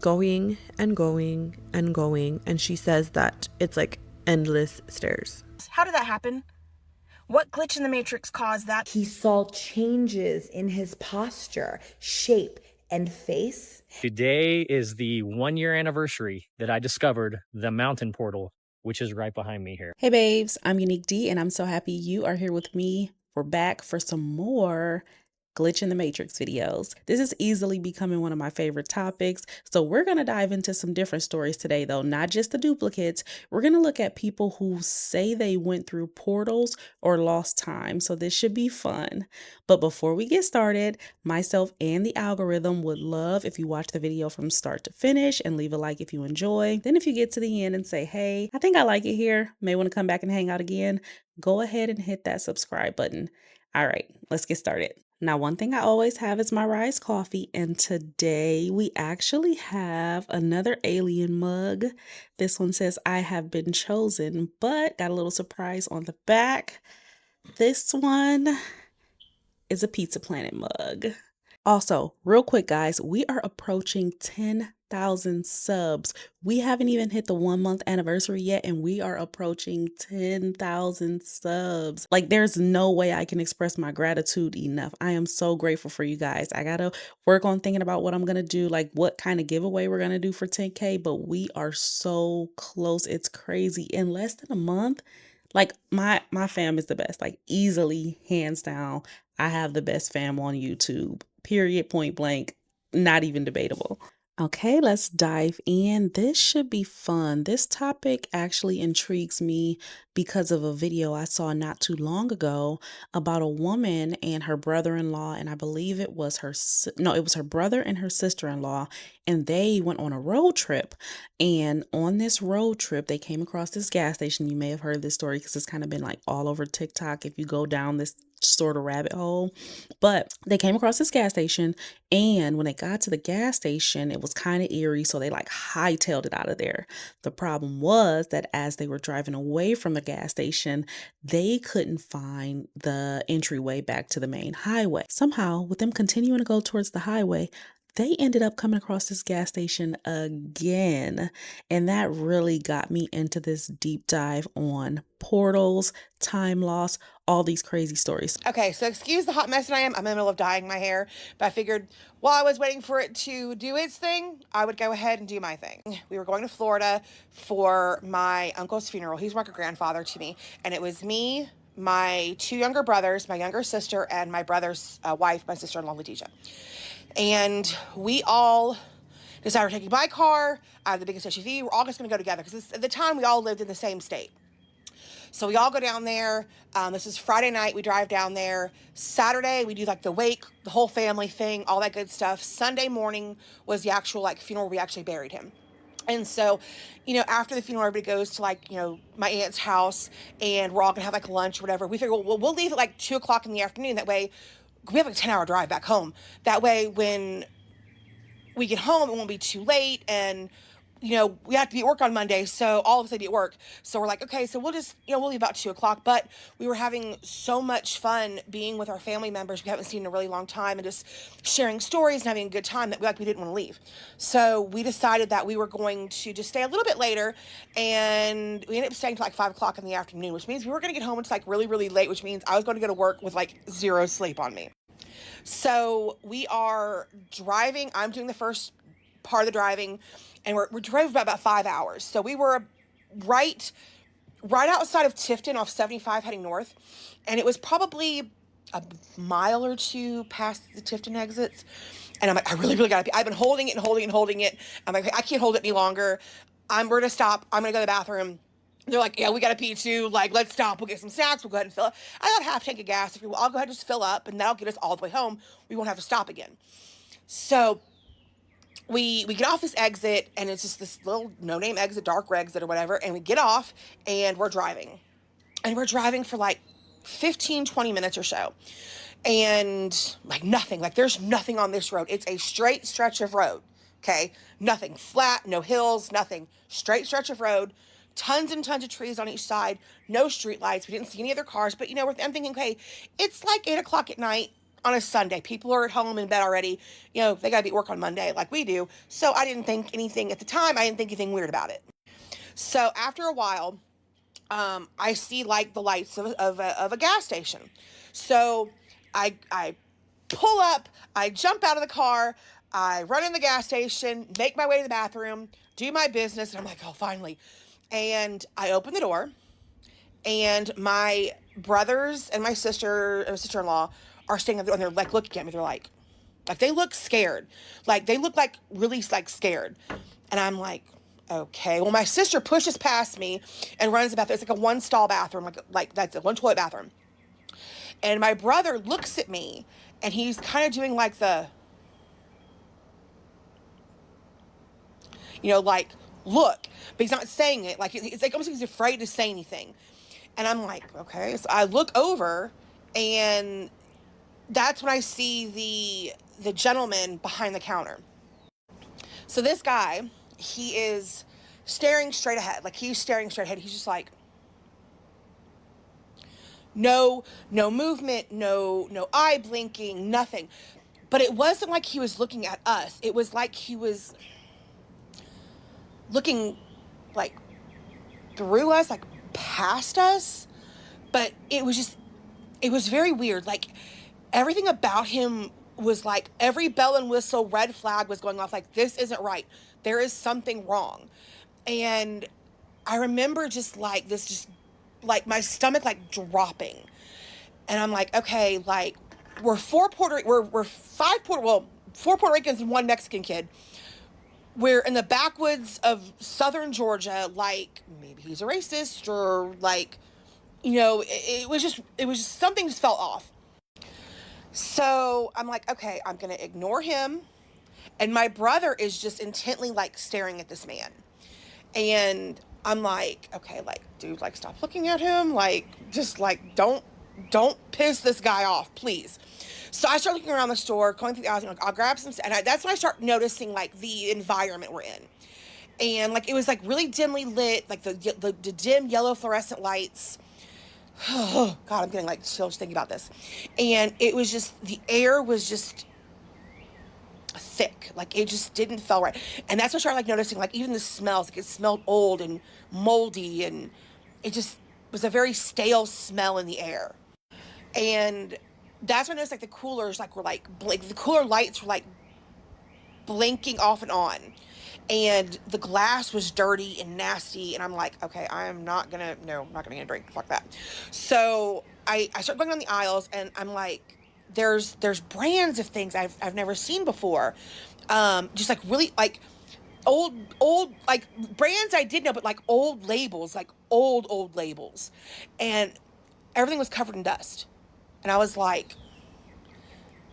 Going and going and going, and she says that it's like endless stairs. How did that happen? What glitch in the matrix caused that? He saw changes in his posture, shape, and face. Today is the 1-year anniversary that I discovered the mountain portal, which is right behind me here. Hey babes, I'm Unique D and I'm so happy you are here with me. We're back for some more Glitch in the Matrix videos. This is easily becoming one of my favorite topics. So we're going to dive into some different stories today though, not just the duplicates. We're going to look at people who say they went through portals or lost time. So this should be fun. But before we get started, myself and the algorithm would love if you watch the video from start to finish and leave a like if you enjoy. Then if you get to the end and say, hey, I think I like it here, may want to come back and hang out again, go ahead and hit that subscribe button. All right, let's get started. Now, one thing I always have is my Rise coffee, and today we actually have another alien mug. This one says, I have been chosen, but got a little surprise on the back. This one is a Pizza Planet mug. Also, real quick, guys, we are approaching 10,000 subs. We haven't even hit the 1-month anniversary yet, and we are approaching 10,000 subs. Like, there's no way I can express my gratitude enough. I am so grateful for you guys. I gotta work on thinking about what I'm gonna do, like what kind of giveaway we're gonna do for 10K, but we are so close. It's crazy. In less than a month, like my fam is the best, like easily, hands down. I have the best fam on YouTube. Period, point blank, not even debatable. Okay, let's dive in. This should be fun. This topic actually intrigues me because of a video I saw not too long ago about a woman and her brother-in-law, and I believe it was it was her brother and her sister-in-law, and they went on a road trip. And on this road trip, they came across this gas station. You may have heard this story because it's kind of been like all over TikTok if you go down this sort of rabbit hole. But they came across this gas station, and when they got to the gas station, it was kind of eerie, so they like hightailed it out of there. The problem was that as they were driving away from the gas station, they couldn't find the entryway back to the main highway. Somehow, with them continuing to go towards the highway, they ended up coming across this gas station again. And that really got me into this deep dive on portals, time loss, all these crazy stories. Okay, so excuse the hot mess that I am. I'm in the middle of dyeing my hair, but I figured while I was waiting for it to do its thing, I would go ahead and do my thing. We were going to Florida for my uncle's funeral. He's like a grandfather to me, and it was me, my 2 younger brothers, my younger sister, and my brother's wife, my sister-in-law, Letitia. And we all decided we're taking my car, I have the biggest SUV, we're all just going to go together, because at the time we all lived in the same state. So we all go down there. This is Friday night. We drive down there. Saturday, we do like the wake, the whole family thing, all that good stuff. Sunday morning was the actual like funeral. We actually buried him. And so, after the funeral, everybody goes to like, my aunt's house, and we're all gonna have like lunch or whatever. We figure, well, we'll leave at like 2 o'clock in the afternoon. That way we have like a 10-hour drive back home. That way when we get home, it won't be too late, and we have to be at work on Monday, so all of us had to be at work. So we're like, okay, so we'll just, we'll leave about 2 o'clock. But we were having so much fun being with our family members we haven't seen in a really long time, and just sharing stories and having a good time that we didn't want to leave. So we decided that we were going to just stay a little bit later, and we ended up staying till like 5 o'clock in the afternoon, which means we were going to get home. It's like really, really late, which means I was going to go to work with like 0 sleep on me. So we are driving. I'm doing the first part of the driving, and we're driving for about 5 hours. So we were right outside of Tifton off 75 heading north, and it was probably a mile or 2 past the Tifton exits. And I'm like, I really, really gotta pee. I've been holding it and holding it and holding it. I'm like, I can't hold it any longer. We're gonna stop. I'm gonna go to the bathroom. They're like, yeah, we gotta pee too. Like, let's stop. We'll get some snacks. We'll go ahead and fill up. I got half tank of gas. I'll go ahead and just fill up, and that'll get us all the way home. We won't have to stop again. So we get off this exit, and it's just this little no-name exit, dark exit or whatever, and we get off, and we're driving. And we're driving for like 15, 20 minutes or so. And like nothing, like there's nothing on this road. It's a straight stretch of road, okay? Nothing, flat, no hills, nothing. Straight stretch of road, tons and tons of trees on each side, no street lights. We didn't see any other cars, but I'm thinking, okay, it's like 8 o'clock at night on a Sunday. People are at home in bed already. You know, they got to be at work on Monday like we do. So I didn't think anything at the time. I didn't think anything weird about it. So after a while, I see like the lights of a gas station. So I pull up, I jump out of the car, I run in the gas station, make my way to the bathroom, do my business, and I'm like, oh, finally. And I open the door, and my brothers and my sister-in-law are standing there, and they're like looking at me. They're like they look scared. Like they look like really like scared. And I'm like, okay. Well, my sister pushes past me and runs to the bathroom. It's like a one stall bathroom, like that's a one toilet bathroom. And my brother looks at me, and he's kind of doing like the, you know, like, look, but he's not saying it. Like, it's like almost like he's afraid to say anything. And I'm like, okay. So I look over, and that's when I see the gentleman behind the counter. So this guy, he is staring straight ahead. Like, he's staring straight ahead. He's just like, no movement, no eye blinking, nothing. But it wasn't like he was looking at us. It was like he was looking like through us, like past us. But it was very weird. Like everything about him was like every bell and whistle, red flag was going off. Like, this isn't right. There is something wrong. And I remember just like this, just like my stomach like dropping. And I'm like, okay, like we're four Puerto Ricans and one Mexican kid. We're in the backwoods of southern Georgia. Like, maybe he's a racist, or like, you know, it was just something just felt off. So I'm like, okay, I'm going to ignore him. And my brother is just intently like staring at this man. And I'm like, okay, like, dude, like, stop looking at him. Like, just like, don't piss this guy off, please. So I start looking around the store, going through the aisles, like, I'll grab some, and that's when I start noticing like the environment we're in. And like, it was like really dimly lit, like the dim yellow fluorescent lights. Oh God, I'm getting like chills thinking about this. And it was just, the air was just thick. Like, it just didn't feel right. And that's when I started like noticing, like, even the smells, like it smelled old and moldy, and it just was a very stale smell in the air. And that's when I noticed like the coolers like were like the cooler lights were like blinking off and on. And the glass was dirty and nasty. And I'm like, okay, I'm not gonna get a drink. Fuck that. So I start going down the aisles, and I'm like, there's brands of things I've never seen before. Just like really like old like brands I did know, but like old labels, like old labels. And everything was covered in dust. And I was like,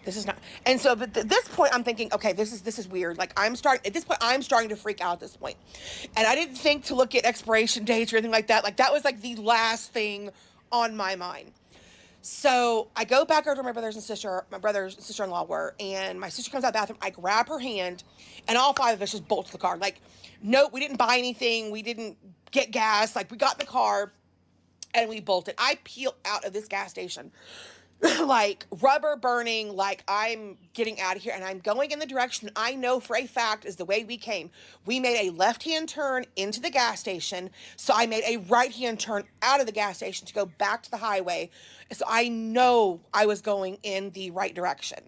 this is not. And so, but at this point, I'm thinking, okay, this is weird. Like, I'm starting to freak out at this point. And I didn't think to look at expiration dates or anything like that. Like, that was like the last thing on my mind. So I go back over to my brother and sister-in-law were, and my sister comes out of the bathroom. I grab her hand, and all five of us just bolt to the car. Like, nope, we didn't buy anything. We didn't get gas. Like, we got in the car, and we bolted. I peel out of this gas station like rubber burning, like I'm getting out of here, and I'm going in the direction I know for a fact is the way we came. We made a left-hand turn into the gas station, so I made a right-hand turn out of the gas station to go back to the highway. So I know I was going in the right direction.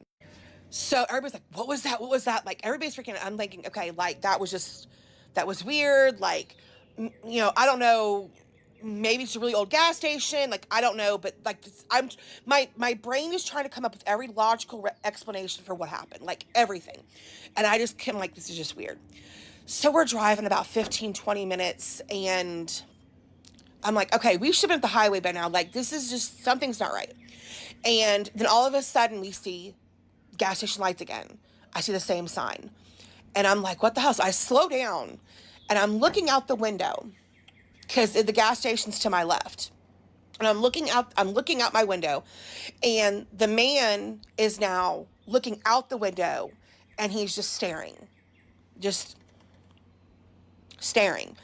So everybody's like, what was that? Like, everybody's freaking out. I'm thinking, okay, like, that was weird. Like, you know, I don't know. Maybe it's a really old gas station. Like, I don't know, but like, my brain is trying to come up with every logical explanation for what happened, like everything. And I just came like, this is just weird. So we're driving about 15, 20 minutes, and I'm like, okay, we should have been at the highway by now. Like, this is just, something's not right. And then all of a sudden we see gas station lights again. I see the same sign, and I'm like, what the hell? So I slow down, and I'm looking out the window, because the gas station's to my left. And I'm looking out my window, and the man is now looking out the window, and he's just staring.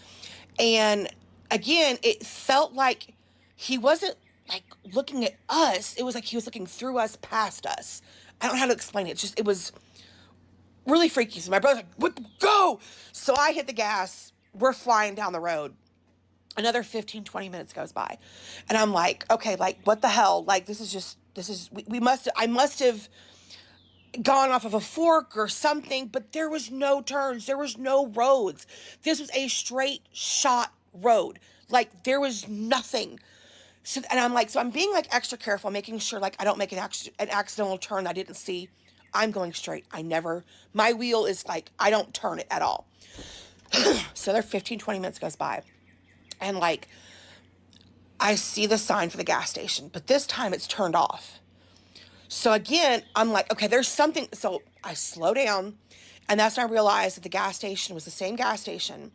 And again, it felt like he wasn't like looking at us. It was like he was looking through us, past us. I don't know how to explain it. It was really freaky. So my brother's like, what, go! So I hit the gas. We're flying down the road. Another 15, 20 minutes goes by. And I'm like, okay, like, what the hell? Like, I must have gone off of a fork or something, but there was no turns. There was no roads. This was a straight shot road. Like, there was nothing. So, and I'm like, so I'm being like extra careful, making sure like I don't make an accidental turn I didn't see. I'm going straight. My wheel is like, I don't turn it at all. So there 15, 20 minutes goes by. And like, I see the sign for the gas station, but this time it's turned off. So again, I'm like, okay, there's something. So I slow down, and that's when I realized that the gas station was the same gas station,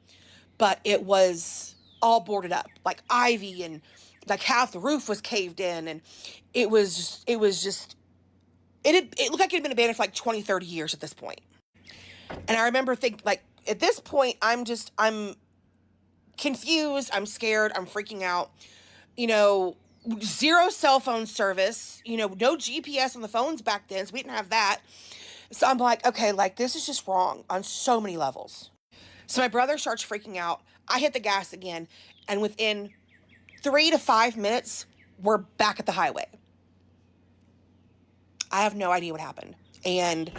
but it was all boarded up, like ivy, and like half the roof was caved in, and it looked like it had been abandoned for like 20, 30 years at this point. And I remember thinking, like, at this point, I'm confused, I'm scared, I'm freaking out, zero cell phone service, no GPS on the phones back then, so we didn't have that. So I'm like, okay, like, this is just wrong on so many levels. So my brother starts freaking out. I hit the gas again, and within 3 to 5 minutes, we're back at the highway. I have no idea what happened. And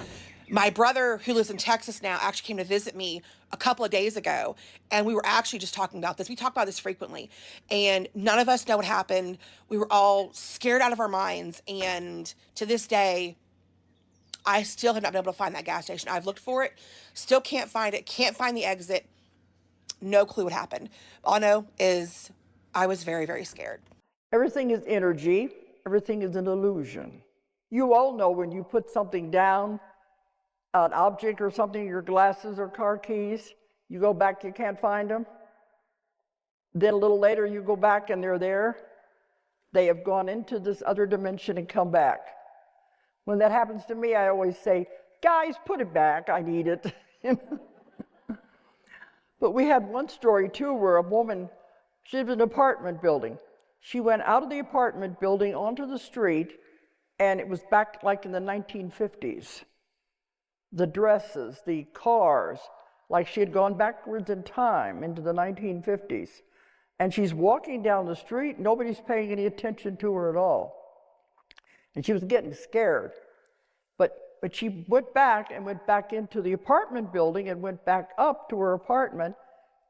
my brother, who lives in Texas now, actually came to visit me a couple of days ago, and we were actually just talking about this. We talk about this frequently, and none of us know what happened. We were all scared out of our minds, and to this day, I still have not been able to find that gas station. I've looked for it, still can't find it, can't find the exit. No clue what happened. All I know is I was very, very scared. Everything is energy. Everything is an illusion. You all know when you put something down, an object or something, your glasses or car keys, you go back, you can't find them. Then a little later you go back and they're there. They have gone into this other dimension and come back. When that happens to me, I always say, guys, put it back, I need it. But we had one story too where a woman, she lived in an apartment building. She went out of the apartment building onto the street, and it was back like in the 1950s. The dresses, the cars, like she had gone backwards in time into the 1950s. And she's walking down the street, nobody's paying any attention to her at all. And she was getting scared. But she went back into the apartment building and went back up to her apartment.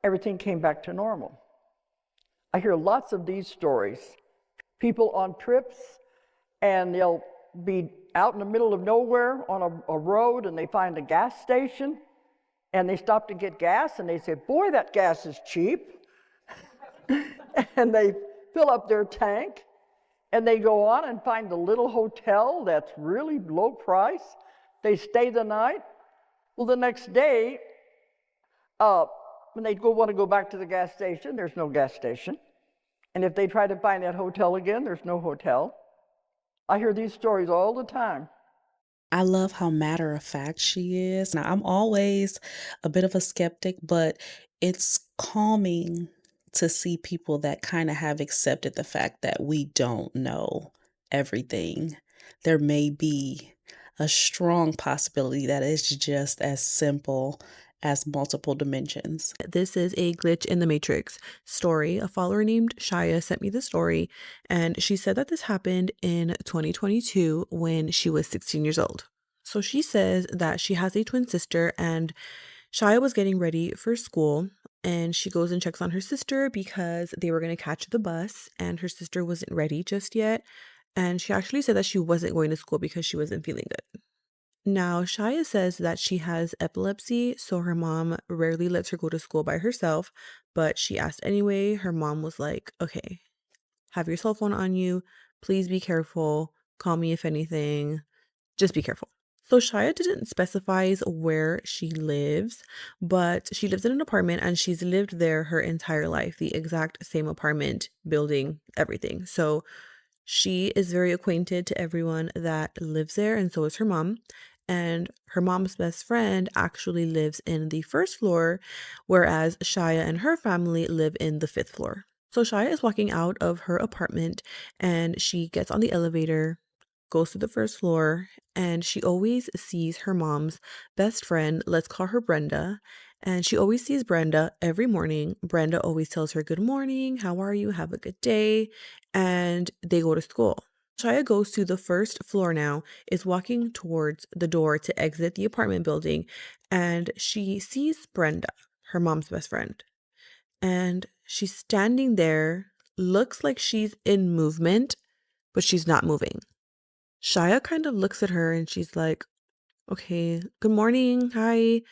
Everything came back to normal. I hear lots of these stories. People on trips, and they'll be out in the middle of nowhere on a road, and they find a gas station, and they stop to get gas, and they say, boy, that gas is cheap. And they fill up their tank, and they go on and find a little hotel that's really low price. They stay the night. Well, the next day, when they want to go back to the gas station, there's no gas station. And if they try to find that hotel again, there's no hotel. I hear these stories all the time. I love how matter of fact she is. Now, I'm always a bit of a skeptic, but it's calming to see people that kind of have accepted the fact that we don't know everything. There may be a strong possibility that it's just as simple as multiple dimensions. This is a glitch in the matrix story. A follower named Shaya sent me the story, and she said that this happened in 2022 when she was 16 years old. So she says that she has a twin sister, and Shaya was getting ready for school, and she goes and checks on her sister because they were going to catch the bus, and her sister wasn't ready just yet. And she actually said that she wasn't going to school because she wasn't feeling good. Now, Shaya says that she has epilepsy, so her mom rarely lets her go to school by herself, but she asked anyway. Her mom was like, okay, have your cell phone on you. Please be careful. Call me if anything. Just be careful. So Shaya didn't specify where she lives, but she lives in an apartment, and she's lived there her entire life, the exact same apartment, building, everything. So she is very acquainted to everyone that lives there, and so is her mom. And her mom's best friend actually lives in the first floor, whereas Shaya and her family live in the 5th floor. So Shia is walking out of her apartment and she gets on the elevator, goes to the first floor, and she always sees her mom's best friend. Let's call her Brenda. And she always sees Brenda every morning. Brenda always tells her, "Good morning, how are you? Have a good day." And they go to school. Shia goes to the first floor now, is walking towards the door to exit the apartment building, and she sees Brenda, her mom's best friend. And she's standing there, looks like she's in movement, but she's not moving. Shia kind of looks at her and she's like, "Okay, good morning, hi."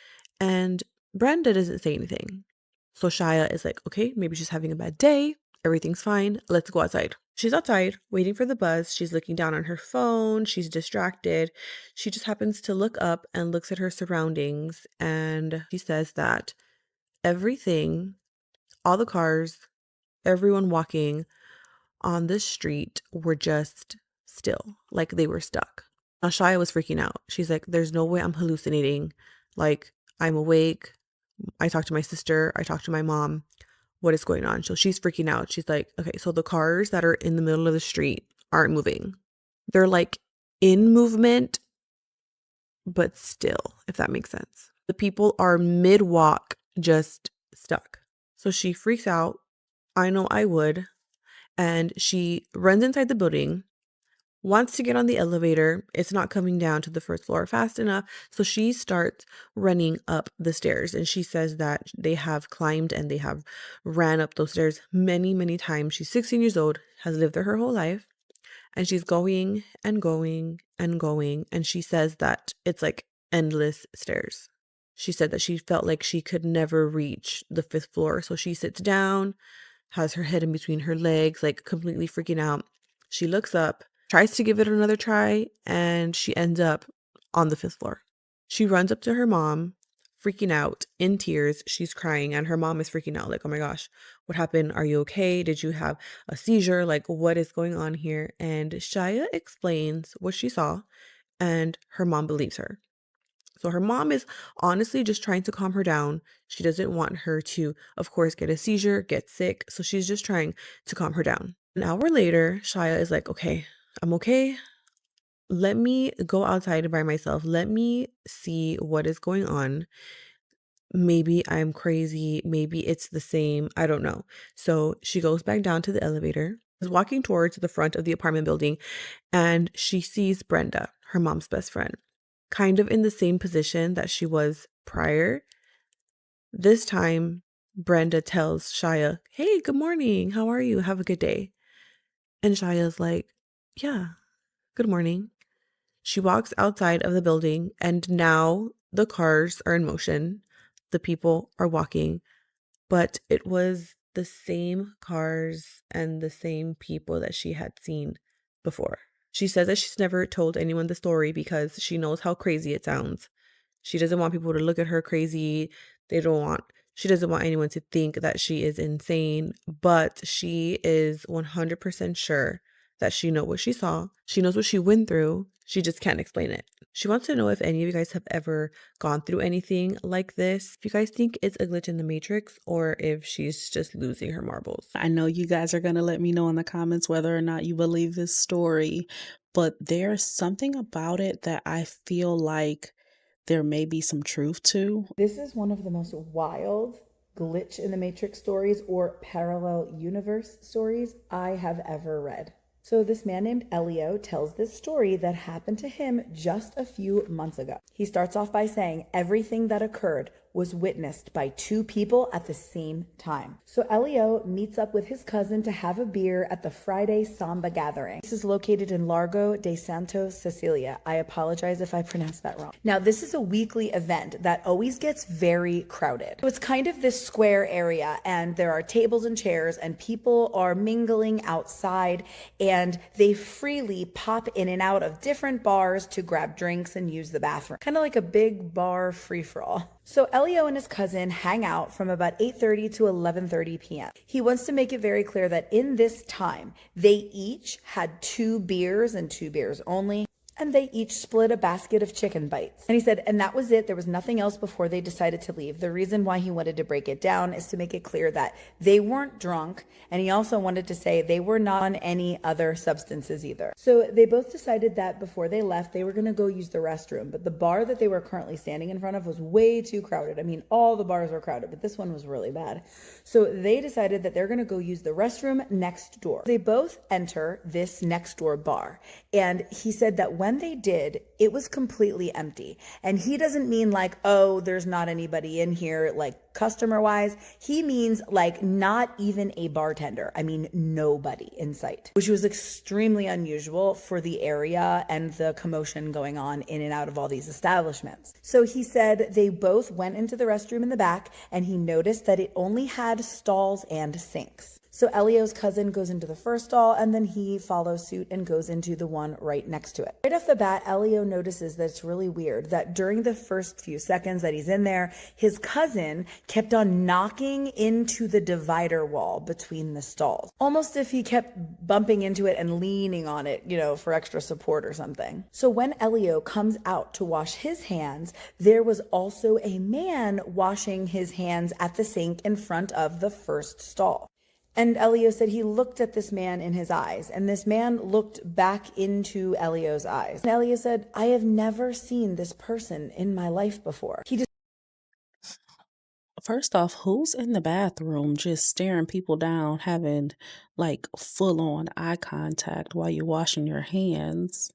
And Brenda doesn't say anything. So Shia is like, "Okay, maybe she's having a bad day. Everything's fine. Let's go outside." She's outside waiting for the bus. She's looking down on her phone. She's distracted. She just happens to look up and looks at her surroundings. And she says that everything, all the cars, everyone walking on this street were just still, like they were stuck. Now, Shia was freaking out. She's like, "There's no way I'm hallucinating. Like, I'm awake. I talked to my sister. I talked to my mom. What is going on?" So she's freaking out. She's like, "Okay, so the cars that are in the middle of the street aren't moving. They're like in movement, but still, if that makes sense. The people are mid walk, just stuck." So she freaks out. I know I would. And she runs inside the building, wants to get on the elevator. It's not coming down to the first floor fast enough. So she starts running up the stairs. And she says that they have climbed and they have ran up those stairs many, many times. She's 16 years old, has lived there her whole life. And she's going and going and going. And she says that it's like endless stairs. She said that she felt like she could never reach the fifth floor. So she sits down, has her head in between her legs, like completely freaking out. She looks up, tries to give it another try, and she ends up on the fifth floor. She runs up to her mom, freaking out, in tears. She's crying, and her mom is freaking out, like, "Oh my gosh, what happened? Are you okay? Did you have a seizure? Like, what is going on here?" And Shia explains what she saw, and her mom believes her. So her mom is honestly just trying to calm her down. She doesn't want her to, of course, get a seizure, get sick. So she's just trying to calm her down. An hour later, Shia is like, "Okay, I'm okay. Let me go outside by myself. Let me see what is going on. Maybe I'm crazy. Maybe it's the same. I don't know." So she goes back down to the elevator, is walking towards the front of the apartment building, and she sees Brenda, her mom's best friend, kind of in the same position that she was prior. This time, Brenda tells Shia, "Hey, good morning. How are you? Have a good day." And Shia's like, "Yeah, good morning." She walks outside of the building, and now the cars are in motion. The people are walking, but it was the same cars and the same people that she had seen before. She says that she's never told anyone the story because she knows how crazy it sounds. She doesn't want people to look at her crazy. She doesn't want anyone to think that she is insane, but she is 100% sure that she knows what she saw. She knows what she went through. She just can't explain it. She wants to know if any of you guys have ever gone through anything like this. If you guys think it's a glitch in the matrix or if she's just losing her marbles. I know you guys are going to let me know in the comments whether or not you believe this story, but there's something about it that I feel like there may be some truth to. This is one of the most wild glitch in the matrix stories or parallel universe stories I have ever read. So this man named Elio tells this story that happened to him just a few months ago. He starts off by saying everything that occurred was witnessed by two people at the same time. So Elio meets up with his cousin to have a beer at the Friday Samba gathering. This is located in Largo de Santos, Sicilia. I apologize if I pronounced that wrong. Now, this is a weekly event that always gets very crowded. So it's kind of this square area, and there are tables and chairs, and people are mingling outside, and they freely pop in and out of different bars to grab drinks and use the bathroom. Kind of like a big bar free-for-all. So Elio and his cousin hang out from about 8:30 to 11:30 p.m. He wants to make it very clear that in this time, they each had 2 beers and 2 beers only. and they each split a basket of chicken bites. And he said, and that was it. There was nothing else before they decided to leave. The reason why he wanted to break it down is to make it clear that they weren't drunk, and he also wanted to say they were not on any other substances either. So they both decided that before they left, they were going to go use the restroom, but the bar that they were currently standing in front of was way too crowded. I mean, all the bars were crowded, but this one was really bad. So they decided that they're going to go use the restroom next door. They both enter this next door bar, and he said that when they did, it was completely empty. And he doesn't mean like, oh, there's not anybody in here, like customer wise. He means like not even a bartender. I mean, nobody in sight, which was extremely unusual for the area and the commotion going on in and out of all these establishments. So he said they both went into the restroom in the back, and he noticed that it only had stalls and sinks. So Elio's cousin goes into the first stall, and then he follows suit and goes into the one right next to it. Right off the bat, Elio notices that it's really weird that during the first few seconds that he's in there, his cousin kept on knocking into the divider wall between the stalls, almost if he kept bumping into it and leaning on it, for extra support or something. So when Elio comes out to wash his hands, there was also a man washing his hands at the sink in front of the first stall. And Elio said he looked at this man in his eyes, and this man looked back into Elio's eyes. And Elio said, I have never seen this person in my life before. First off, who's in the bathroom just staring people down, having like full on eye contact while you're washing your hands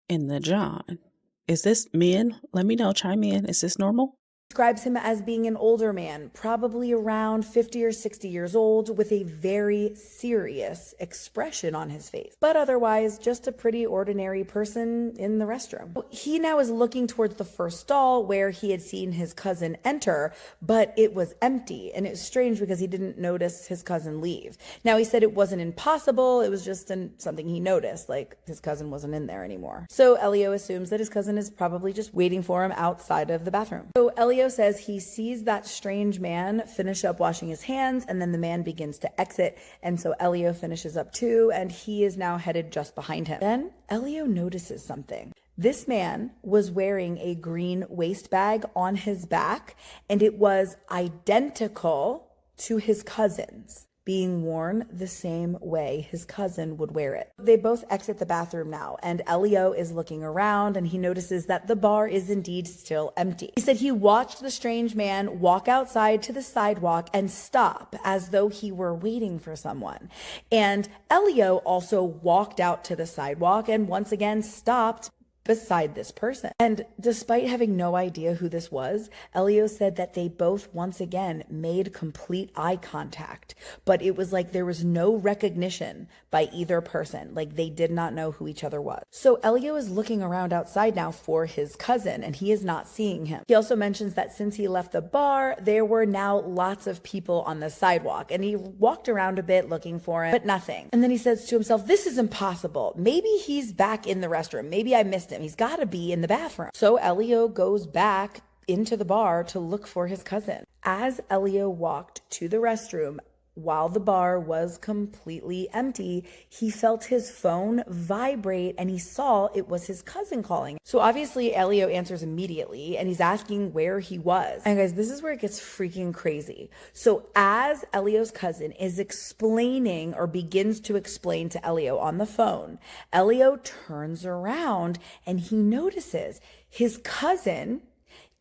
in the John? Is this men? Let me know, chime in. Is this normal? Describes him as being an older man, probably around 50 or 60 years old, with a very serious expression on his face, but otherwise just a pretty ordinary person in the restroom. He now is looking towards the first stall where he had seen his cousin enter, but it was empty, and it's strange because he didn't notice his cousin leave. Now, he said it wasn't impossible, it was just something he noticed, like his cousin wasn't in there anymore. So Elio assumes that his cousin is probably just waiting for him outside of the bathroom. So Elio says he sees that strange man finish up washing his hands, and then the man begins to exit, and so Elio finishes up too, and he is now headed just behind him. Then Elio notices something. This man was wearing a green waist bag on his back, and it was identical to his cousin's, being worn the same way his cousin would wear it. They both exit the bathroom now, and Elio is looking around, and he notices that the bar is indeed still empty. He said he watched the strange man walk outside to the sidewalk and stop as though he were waiting for someone. And Elio also walked out to the sidewalk and once again stopped beside this person. And despite having no idea who this was, Elio said that they both once again made complete eye contact, but it was like there was no recognition by either person. Like they did not know who each other was. So Elio is looking around outside now for his cousin, and he is not seeing him. He also mentions that since he left the bar, there were now lots of people on the sidewalk, and he walked around a bit looking for him, but nothing. And then he says to himself, this is impossible. Maybe he's back in the restroom. Maybe I missed him. He's got to be in the bathroom. So Elio goes back into the bar to look for his cousin. As Elio walked to the restroom, while the bar was completely empty, he felt his phone vibrate, and he saw it was his cousin calling. So obviously Elio answers immediately, and he's asking where he was. And guys, this is where it gets freaking crazy. So as Elio's cousin is explaining, or begins to explain to Elio on the phone, Elio turns around and he notices his cousin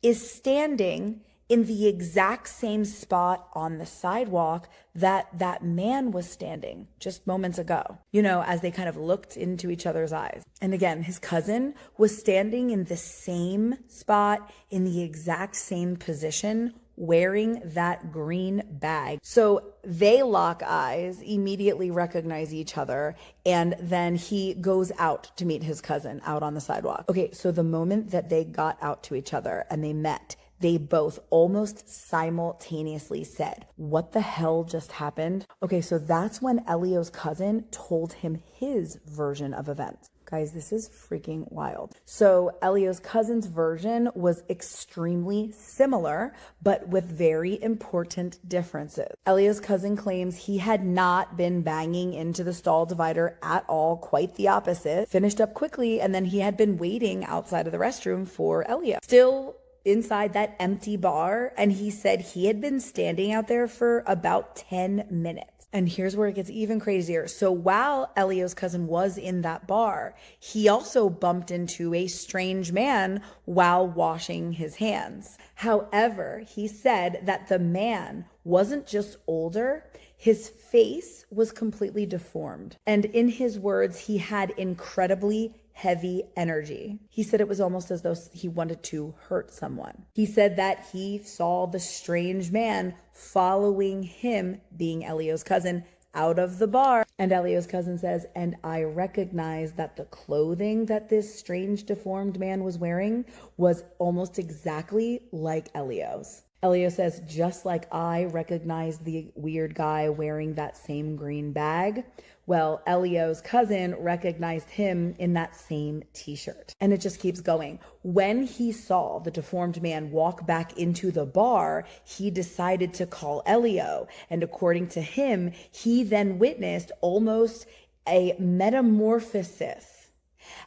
is standing in the exact same spot on the sidewalk that man was standing just moments ago, as they kind of looked into each other's eyes. And again, his cousin was standing in the same spot, in the exact same position, wearing that green bag. So they lock eyes, immediately recognize each other, and then he goes out to meet his cousin out on the sidewalk. Okay, so the moment that they got out to each other and they met, they both almost simultaneously said, what the hell just happened? Okay, so that's when Elio's cousin told him his version of events. Guys, this is freaking wild. So Elio's cousin's version was extremely similar, but with very important differences. Elio's cousin claims he had not been banging into the stall divider at all, quite the opposite. Finished up quickly, and then he had been waiting outside of the restroom for Elio. Still inside that empty bar, and he said he had been standing out there for about 10 minutes. And here's where it gets even crazier. So while Elio's cousin was in that bar, he also bumped into a strange man while washing his hands. However, he said that the man wasn't just older, his face was completely deformed. And in his words, he had incredibly heavy energy. He said it was almost as though he wanted to hurt someone. He said that he saw the strange man following him, being Elio's cousin, out of the bar. And Elio's cousin says, and I recognized that the clothing that this strange deformed man was wearing was almost exactly like Elio's. Elio says, just like I recognized the weird guy wearing that same green bag, well, Elio's cousin recognized him in that same t-shirt. And it just keeps going. When he saw the deformed man walk back into the bar, he decided to call Elio. And according to him, he then witnessed almost a metamorphosis.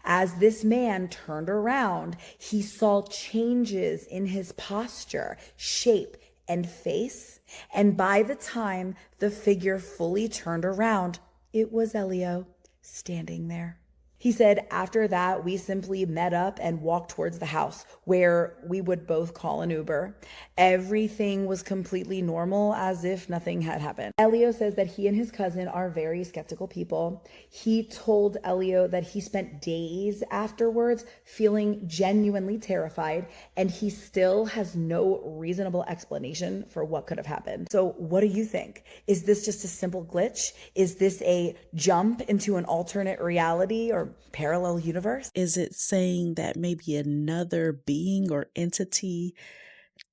As this man turned around, he saw changes in his posture, shape, and face. And by the time the figure fully turned around, it was Elio standing there. He said, after that, we simply met up and walked towards the house where we would both call an Uber. Everything was completely normal, as if nothing had happened. Elio says that he and his cousin are very skeptical people. He told Elio that he spent days afterwards feeling genuinely terrified, and he still has no reasonable explanation for what could have happened. So what do you think? Is this just a simple glitch? Is this a jump into an alternate reality or parallel universe? Is it saying that maybe another being or entity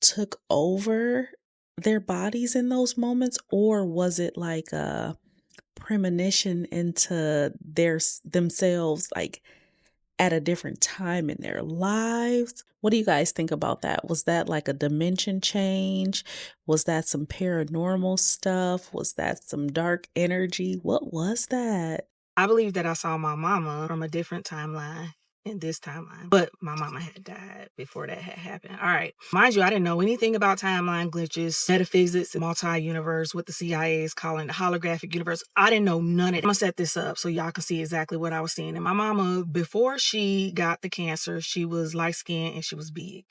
took over their bodies in those moments, or was it like a premonition into themselves, like at a different time in their lives? What do you guys think about that? Was that like a dimension change? Was that some paranormal stuff? Was that some dark energy? What was that? I believe that I saw my mama from a different timeline in this timeline, but my mama had died before that had happened. All right. Mind you, I didn't know anything about timeline glitches, metaphysics, multi-universe, what the CIA is calling the holographic universe. I didn't know none of it. I'm gonna set this up so y'all can see exactly what I was seeing. And my mama, before she got the cancer, she was light-skinned and she was big.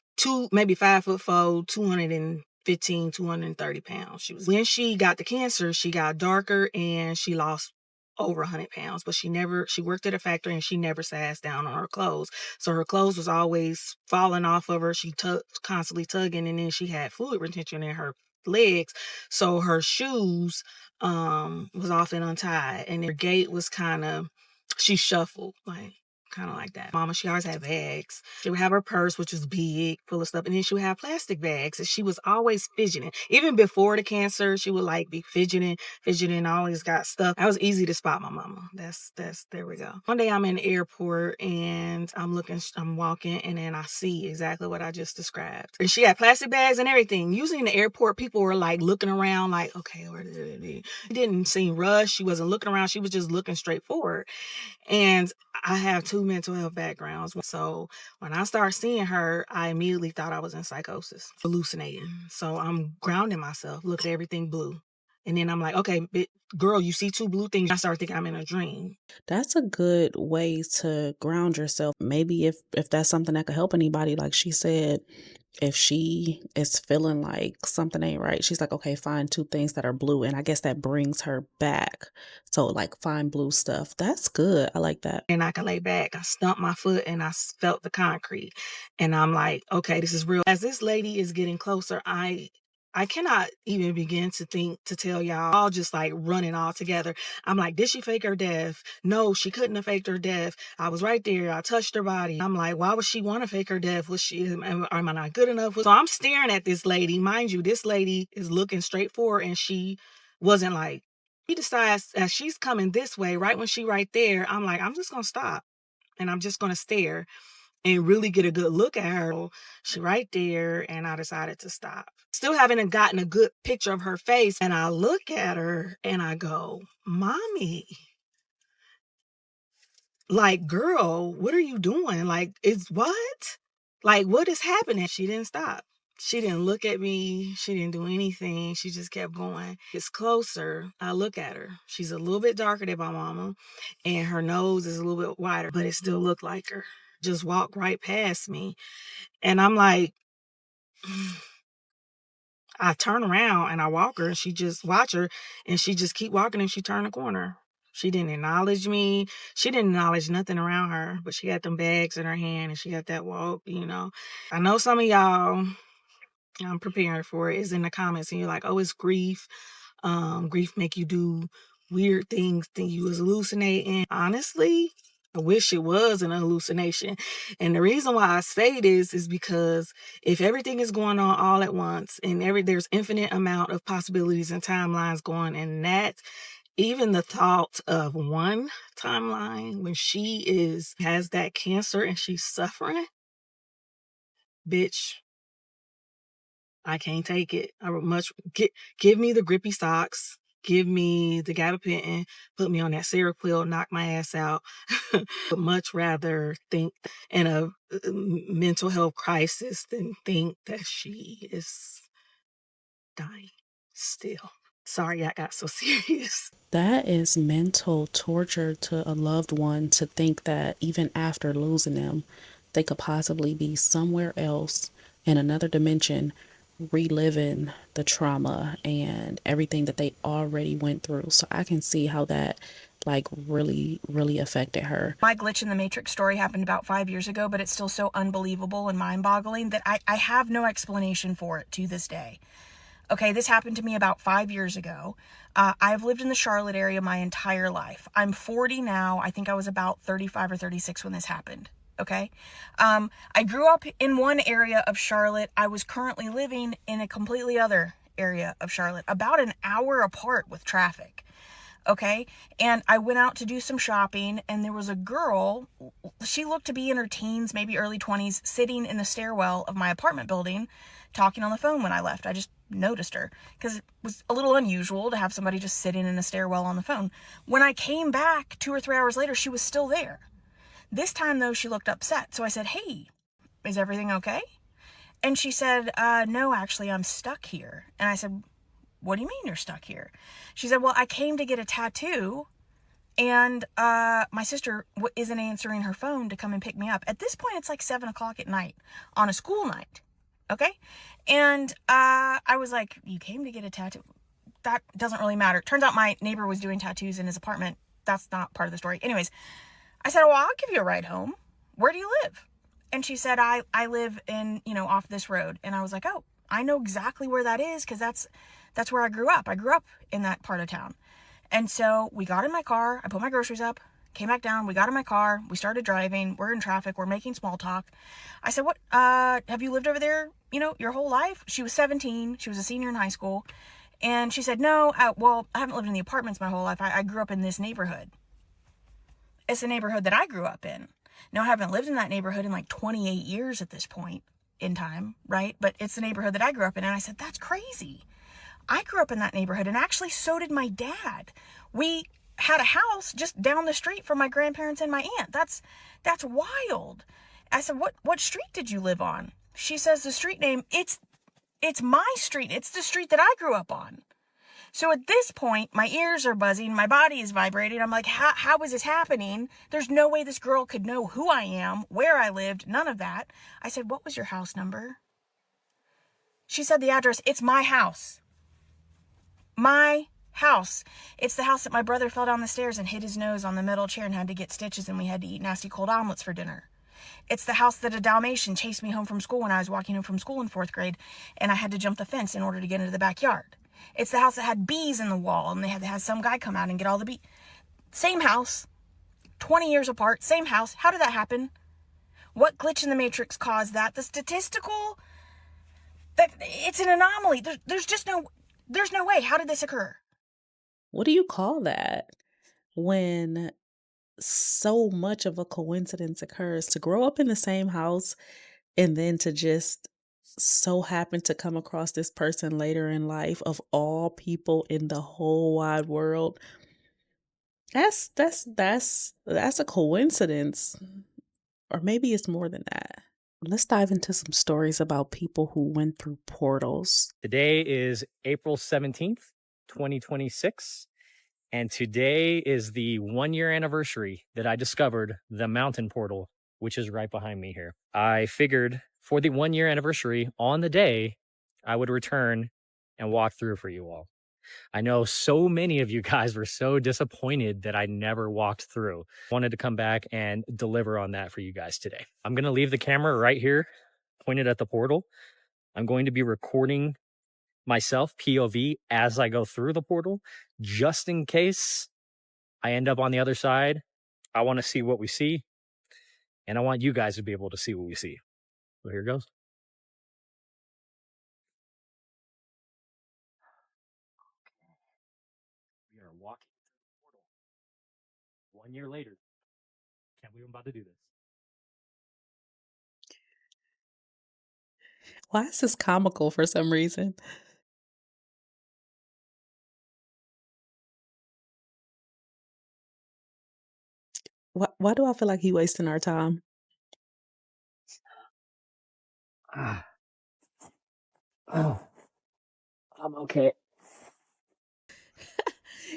Maybe 5'4", 215, 230 pounds. When she got the cancer, she got darker and she lost over 100 pounds, but she worked at a factory and she never sized down on her clothes. So her clothes was always falling off of her. She constantly tugging, and then she had fluid retention in her legs. So her shoes was often untied, and her gait was she shuffled kind of like that. Mama, she always had bags. She would have her purse, which was big, full of stuff, and then she would have plastic bags, and she was always fidgeting. Even before the cancer, she would be fidgeting, always got stuff. That was easy to spot my mama. There we go. One day I'm in the airport and I'm walking, and then I see exactly what I just described. And she had plastic bags and everything. Usually in the airport, people were looking around okay, where did it be? It didn't seem rushed. She wasn't looking around. She was just looking straight forward. And I have 2 mental health backgrounds. So when I started seeing her, I immediately thought I was in psychosis, hallucinating. So I'm grounding myself, look at everything blue. And then I'm like, okay, girl, you see 2 blue things. I start thinking I'm in a dream. That's a good way to ground yourself. Maybe if that's something that could help anybody, like she said, if she is feeling like something ain't right, she's like, okay, find 2 things that are blue. And I guess that brings her back. So find blue stuff. That's good. I like that. And I can lay back. I stumped my foot and I felt the concrete. And I'm like, okay, this is real. As this lady is getting closer, I cannot even begin to tell y'all, all just running all together. I'm like, did she fake her death? No, she couldn't have faked her death. I was right there. I touched her body. I'm like, why would she want to fake her death? Am I not good enough? So I'm staring at this lady. Mind you, this lady is looking straight forward, and she wasn't she decides as she's coming this way, right when she right there, I'm like, I'm just going to stop. and I'm just going to stare and really get a good look at her. She right there, and I decided to stop. Still haven't gotten a good picture of her face, and I look at her and I go, "Mommy, like, girl, what are you doing? Like, it's what? Like, what is happening?" She didn't stop. She didn't look at me. She didn't do anything. She just kept going. It's closer. I look at her. She's a little bit darker than my mama, and her nose is a little bit wider, but it still looked like her. Just walked right past me. And I'm like, I turn around and I walk her, and she just watch her, and she just keep walking, and she turned the corner. She didn't acknowledge me. She didn't acknowledge nothing around her, but she had them bags in her hand and she got that walk, you know. I know some of y'all, I'm preparing for it, is in the comments and you're like, oh, it's grief. Grief make you do weird things, think you was hallucinating. Honestly, I wish it was an hallucination. And the reason why I say this is because if everything is going on all at once and there's infinite amount of possibilities and timelines going, and that even the thought of one timeline when she has that cancer and she's suffering, bitch, I can't take it. I would much give me the grippy socks, give me the gabapentin, put me on that Seroquel, knock my ass out. But much rather think in a mental health crisis than think that she is dying still. Sorry, I got so serious. That is mental torture to a loved one, to think that even after losing them, they could possibly be somewhere else in another dimension, reliving the trauma and everything that they already went through. So I can see how that like really, really affected her. My glitch in the Matrix story happened about 5 years ago, but it's still so unbelievable and mind-boggling that I have no explanation for it to this day. Okay, this happened to me about 5 years ago. I've lived in the Charlotte area my entire life. I'm 40 now. I think I was about 35 or 36 when this happened. Okay. I grew up in one area of Charlotte. I was currently living in a completely other area of Charlotte, about an hour apart with traffic. Okay. And I went out to do some shopping, and there was a girl, she looked to be in her teens, maybe early 20s, sitting in the stairwell of my apartment building, talking on the phone when I left. I just noticed her because it was a little unusual to have somebody just sitting in a stairwell on the phone. When I came back 2 or 3 hours later, she was still there. This time, though, she looked upset. So I said, "Hey, is everything okay?" And she said, "No, actually, I'm stuck here." And I said, "What do you mean you're stuck here?" She said, "Well, I came to get a tattoo, and my sister isn't answering her phone to come and pick me up." At this point, it's like 7 o'clock at night on a school night. Okay. And I was like, "You came to get a tattoo? That doesn't really matter." Turns out my neighbor was doing tattoos in his apartment. That's not part of the story. Anyways, I said, "Well, I'll give you a ride home. Where do you live?" And she said, I live in, off this road. And I was like, "Oh, I know exactly where that is, because that's where I grew up. I grew up in that part of town." And so we got in my car. I put my groceries up, came back down. We got in my car. We started driving. We're in traffic. We're making small talk. I said, "What, have you lived over there, your whole life?" She was 17. She was a senior in high school. And she said, "No, well, I haven't lived in the apartments my whole life. I grew up in this neighborhood. It's the neighborhood that I grew up in. Now, I haven't lived in that neighborhood in like 28 years at this point in time, right? But it's the neighborhood that I grew up in." And I said, "That's crazy. I grew up in that neighborhood, and actually so did my dad. We had a house just down the street from my grandparents and my aunt. That's wild." I said, What street did you live on?" She says, "The street name, it's my street. It's the street that I grew up on." So at this point, my ears are buzzing, my body is vibrating. I'm like, how is this happening? There's no way this girl could know who I am, where I lived, none of that. I said, "What was your house number?" She said the address. It's my house. My house. It's the house that my brother fell down the stairs and hit his nose on the metal chair and had to get stitches, and we had to eat nasty cold omelets for dinner. It's the house that a Dalmatian chased me home from school when I was walking home from school in 4th grade, and I had to jump the fence in order to get into the backyard. It's the house that had bees in the wall, and they had to have some guy come out and get all the bees. Same house, 20 years apart, same house. How did that happen? What glitch in the Matrix caused that? The statistical, it's an anomaly. There's no way. How did this occur? What do you call that? When so much of a coincidence occurs to grow up in the same house and then to just so happen to come across this person later in life of all people in the whole wide world. That's a coincidence. Or maybe it's more than that. Let's dive into some stories about people who went through portals. Today is April 17th, 2026. And today is the 1 year anniversary that I discovered the mountain portal, which is right behind me here. I figured for the 1 year anniversary on the day, I would return and walk through for you all. I know so many of you guys were so disappointed that I never walked through. Wanted to come back and deliver on that for you guys today. I'm going to leave the camera right here, pointed at the portal. I'm going to be recording myself, POV, as I go through the portal, just in case I end up on the other side. I want to see what we see, and I want you guys to be able to see what we see. So here goes. We are walking through the portal 1 year later. Can't believe I'm about to do this. Why is this comical for some reason? Why do I feel like he wasting our time? Oh, I'm okay.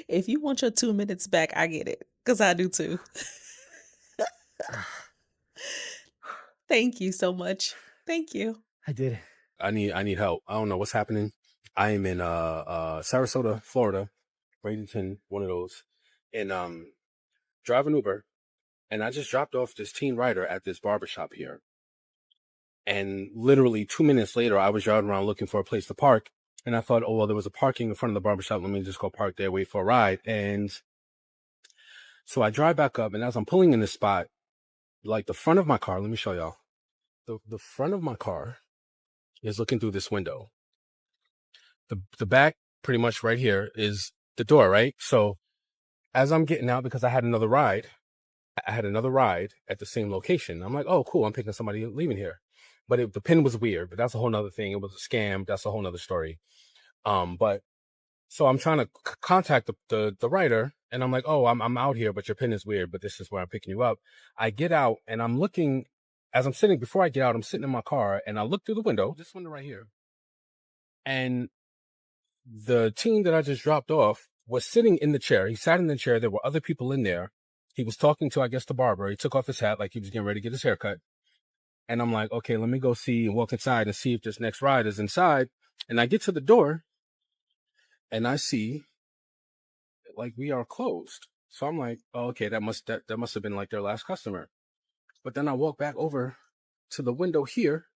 If you want your 2 minutes back, I get it. Because I do too. Thank you so much. Thank you. I did it. I need help. I don't know what's happening. I am in Sarasota, Florida, Bradenton, one of those, and driving Uber, and I just dropped off this teen writer at this barbershop here. And literally 2 minutes later, I was driving around looking for a place to park, and I thought, oh well, there was a parking in front of the barbershop. Let me just go park there, wait for a ride. And so I drive back up, and as I'm pulling in this spot, like the front of my car, let me show y'all. The front of my car is looking through this window. The back, pretty much right here, is the door, right? So as I'm getting out, because I had another ride at the same location. I'm like, oh, cool, I'm picking somebody leaving here. But the pin was weird, but that's a whole nother thing. It was a scam. That's a whole nother story. But so I'm trying to contact the writer, and I'm like, oh, I'm out here, but your pin is weird, but this is where I'm picking you up. I get out, and I'm looking, as I'm sitting, before I get out, I'm sitting in my car, and I look through the window, this window right here, and the teen that I just dropped off was sitting in the chair. He sat in the chair. There were other people in there. He was talking to, I guess, the barber. He took off his hat like he was getting ready to get his haircut. And I'm like, okay, let me go see and walk inside and see if this next ride is inside. And I get to the door and I see like we are closed. So I'm like, oh, okay, that must have been like their last customer. But then I walk back over to the window here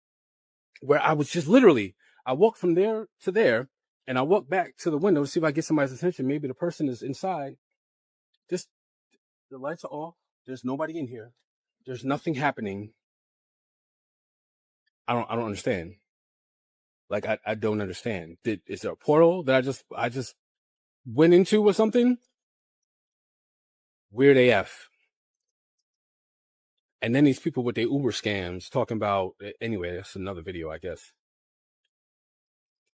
where I was just literally, I walked from there to there, and I walk back to the window to see if I get somebody's attention. Maybe the person is inside. Just the lights are off. There's nobody in here. There's nothing happening. I don't understand. Like I don't understand. Is there a portal that I just went into or something? Weird AF. And then these people with their Uber scams talking about, anyway, that's another video, I guess.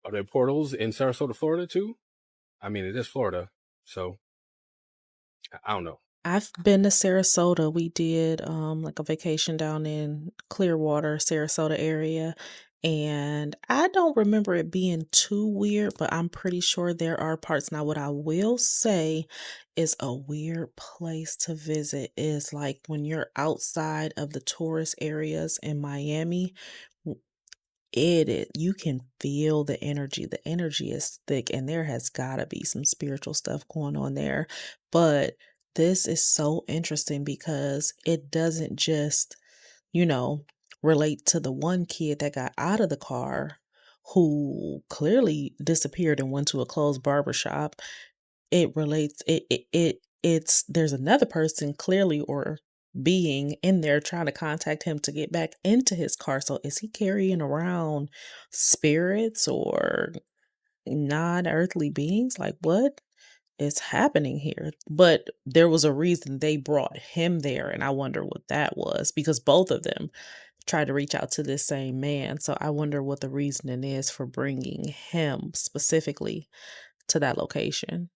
Are there portals in Sarasota, Florida too? I mean, it is Florida, so I don't know. I've been to Sarasota. We did like a vacation down in Clearwater, Sarasota area. And I don't remember it being too weird, but I'm pretty sure there are parts. Now, what I will say is a weird place to visit is like when you're outside of the tourist areas in Miami. You can feel the energy. The energy is thick, and there has got to be some spiritual stuff going on there. But this is so interesting because it doesn't just, you know, relate to the one kid that got out of the car who clearly disappeared and went to a closed barber shop. It relates it's there's another person clearly or being in there trying to contact him to get back into his car. So is he carrying around spirits or non-earthly beings? Like what? is happening here? But there was a reason they brought him there, and I wonder what that was because both of them tried to reach out to this same man. So I wonder what the reasoning is for bringing him specifically to that location.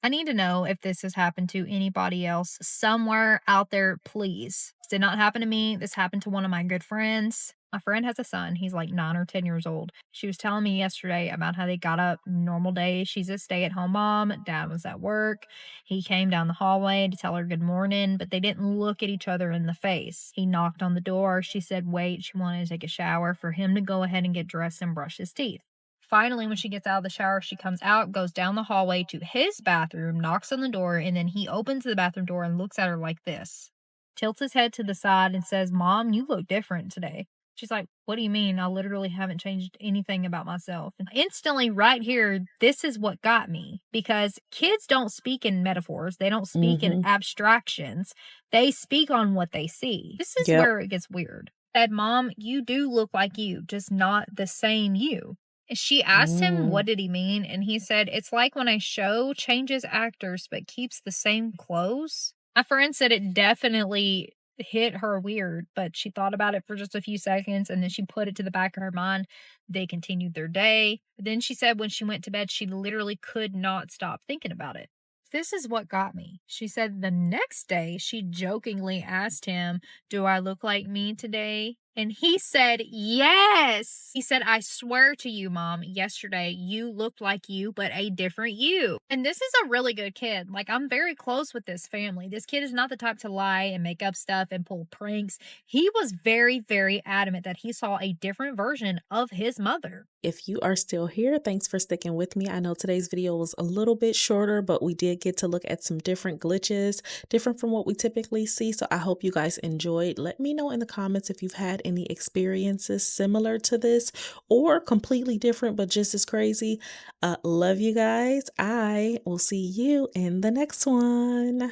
I need to know if this has happened to anybody else somewhere out there, please. This did not happen to me. This happened to one of my good friends. My friend has a son. He's like 9 or 10 years old. She was telling me yesterday about how they got up normal day. She's a stay-at-home mom. Dad was at work. He came down the hallway to tell her good morning, but they didn't look at each other in the face. He knocked on the door. She said, wait, she wanted to take a shower for him to go ahead and get dressed and brush his teeth. Finally, when she gets out of the shower, she comes out, goes down the hallway to his bathroom, knocks on the door, and then he opens the bathroom door and looks at her like this. Tilts his head to the side and says, Mom, you look different today. She's like, what do you mean? I literally haven't changed anything about myself. And instantly, right here, this is what got me because kids don't speak in metaphors. They don't speak in abstractions. They speak on what they see. This is Yep. where it gets weird. Said, Mom, you do look like you, just not the same you. She asked him, what did he mean? And he said, it's like when a show changes actors but keeps the same clothes. My friend said it definitely hit her weird, but she thought about it for just a few seconds and then she put it to the back of her mind. They continued their day. But then she said when she went to bed, she literally could not stop thinking about it. This is what got me. She said the next day she jokingly asked him, do I look like me today? And he said, yes. He said, I swear to you, Mom, yesterday you looked like you, but a different you. And this is a really good kid. Like, I'm very close with this family. This kid is not the type to lie and make up stuff and pull pranks. He was very, very adamant that he saw a different version of his mother. If you are still here, thanks for sticking with me. I know today's video was a little bit shorter, but we did get to look at some different glitches, different from what we typically see. So I hope you guys enjoyed. Let me know in the comments if you've had any experiences similar to this or completely different, but just as crazy. Love you guys. I will see you in the next one.